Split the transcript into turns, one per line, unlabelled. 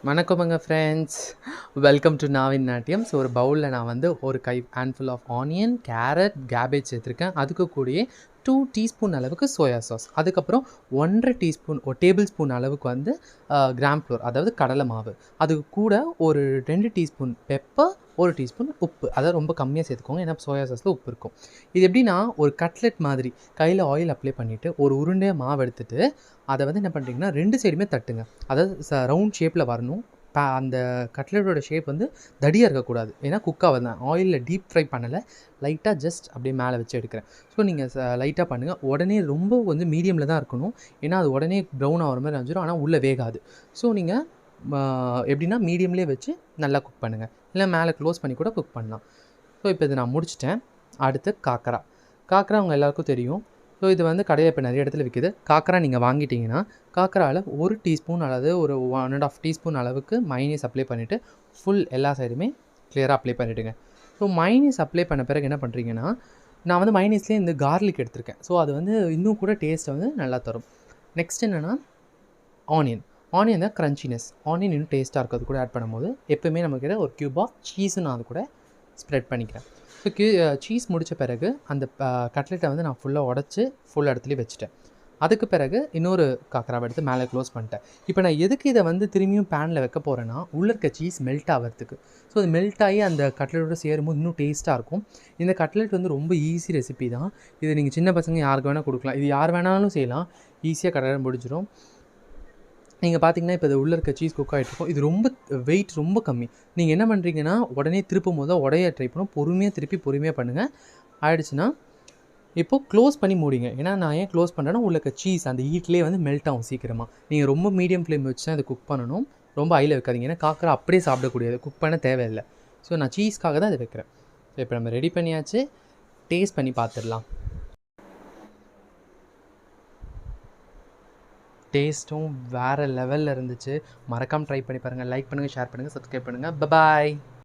வணக்கமுங்க friends, welcome to நாவின் நாட்டியம். ஸோ ஒரு பவுலில் நான் வந்து ஒரு கை handful of onion, carrot, cabbage சேர்த்துருக்கேன். அதுக்கு கூடயே 2 டீஸ்பூன் அளவுக்கு சோயா சாஸ், அதுக்கப்புறம் 1.5 டீஸ்பூன் டேபிள் ஸ்பூன் அளவுக்கு வந்து கிராம் ஃப்ளோர், அதாவது கடலை மாவு. அதுக்கு கூட ஒரு 2 டீஸ்பூன் பெப்பர், 1 டீஸ்பூன் உப்பு. அதாவது ரொம்ப கம்மியாக சேர்த்துக்கோங்க, ஏன்னா சோயா சாஸில் உப்பு இருக்கும். இது எப்படின்னா ஒரு கட்லெட் மாதிரி கையில் ஆயில் அப்ளை பண்ணிவிட்டு ஒரு உருண்டையாக மாவு எடுத்துகிட்டு அதை வந்து என்ன பண்ணுறீங்கன்னா 2 சைடுமே தட்டுங்க. அதாவது ரவுண்ட் ஷேப்பில் வரணும். அந்த கட்லெட்டோட ஷேப் வந்து தடியாக இருக்கக்கூடாது, ஏன்னா குக்காக தான் ஆயிலில் டீப் ஃப்ரை பண்ணலை, லைட்டாக ஜஸ்ட் அப்படியே மேலே வச்சு எடுக்கிறேன். ஸோ நீங்கள் லைட்டாக பண்ணுங்கள். உடனே ரொம்ப வந்து மீடியமில் தான் இருக்கணும், ஏன்னா அது உடனே ப்ரௌன் ஆகிற மாதிரி அரைஞ்சிடும், ஆனால் உள்ளே வேகாது. ஸோ நீங்கள் எப்படின்னா மீடியம்லேயே வச்சு நல்லா குக் பண்ணுங்கள், இல்லை மேலே க்ளோஸ் பண்ணி கூட குக் பண்ணலாம். ஸோ இப்போ இதை நான் முடிச்சிட்டேன். அடுத்து காக்கரா. காக்கரா அவங்க எல்லாேருக்கும் தெரியும். ஸோ இது வந்து கடையில் இப்போ நிறைய இடத்துல விற்கிது. காக்கரா நீங்கள் வாங்கிட்டீங்கன்னா காக்கராவில் 1 டீஸ்பூன் அல்லது ஒரு 1.5 டீஸ்பூன் அளவுக்கு மைனீஸ் அப்ளை பண்ணிவிட்டு ஃபுல் எல்லா சைடுமே கிளியராக அப்ளை பண்ணிவிடுங்க. ஸோ மைனீஸ் அப்ளை பண்ண பிறகு என்ன பண்ணுறீங்கன்னா, நான் வந்து மைனீஸ்லேயே இந்த கார்லிக் எடுத்திருக்கேன். ஸோ அது வந்து இன்னும் கூட டேஸ்ட்டை வந்து நல்லா தரும். நெக்ஸ்ட் என்னென்னா ஆனியன் தான் க்ரன்ச்சினஸ். ஆனியன் இன்னும் டேஸ்ட்டாக இருக்கிறது கூட ஆட் பண்ணும்போது எப்போவுமே நம்மக்கிட்ட ஒரு க்யூப் ஆஃப் சீஸும் நான் அது கூட ஸ்ப்ரெட் பண்ணிக்கிறேன். ஸோ சீஸ் முடித்த பிறகு அந்த கட்லெட்டை வந்து நான் ஃபுல்லாக உடச்சி ஃபுல் இடத்துலையும் வச்சுட்டேன். அதுக்கு பிறகு இன்னொரு காக்கராவை எடுத்து மேலே க்ளோஸ் பண்ணிட்டேன். இப்போ நான் எதுக்கு இதை வந்து திரும்பியும் பேனில் வைக்க போகிறேன்னா, உள்ளே இருக்க சீஸ் மெல்ட் ஆகிறதுக்கு. ஸோ அது மெல்ட் ஆகி அந்த கட்லெட்டோட சேரும்போது இன்னும் டேஸ்ட்டாக இருக்கும். இந்த கட்லெட் வந்து ரொம்ப ஈஸி ரெசிபி தான். இது நீங்கள் சின்ன பசங்க யாருக்கு வேணால் கொடுக்கலாம். இது யார் வேணாலும் செய்யலாம், ஈஸியாக கடை முடிஞ்சிடும். நீங்கள் பார்த்தீங்கன்னா இப்போ இது உள்ளே இருக்க சீஸ் குக் ஆகிட்ருக்கும். இது ரொம்ப வெயிட் ரொம்ப கம்மி. நீங்கள் என்ன பண்ணுறீங்கன்னா, உடனே திருப்பும் போது உடைய ட்ரை பண்ணணும். பொறுமையாக திருப்பி பொறுமையாக பண்ணுங்கள். ஆகிடுச்சுன்னா இப்போது க்ளோஸ் பண்ணி மூடிங்க. ஏன்னா நான் ஏன் க்ளோஸ் பண்ணுறேன்னா, உள்ள இருக்க சீஸ் அந்த ஹீட்லேயே வந்து மெல்ட் ஆகும் சீக்கிரமாக. நீங்கள் ரொம்ப மீடியம் ஃப்ளேம் வச்சு தான் இதை குக் பண்ணணும், ரொம்ப ஹையில் வைக்காதீங்க. ஏன்னா காக்கரா அப்படியே சாப்பிடக்கூடியது, குக் பண்ண தேவையில்லை. ஸோ நான் சீஸ்க்காக தான் இதை வைக்கிறேன். ஸோ இப்போ நம்ம ரெடி பண்ணியாச்சு, டேஸ்ட் பண்ணி பார்த்துடலாம். டேஸ்ட்டும் வேறு லெவலில் இருந்துச்சு. மறக்காமல் ட்ரை பண்ணி பாருங்கள். லைக் பண்ணுங்கள், ஷேர் பண்ணுங்கள், சப்ஸ்கிரைப் பண்ணுங்கள். பாய்.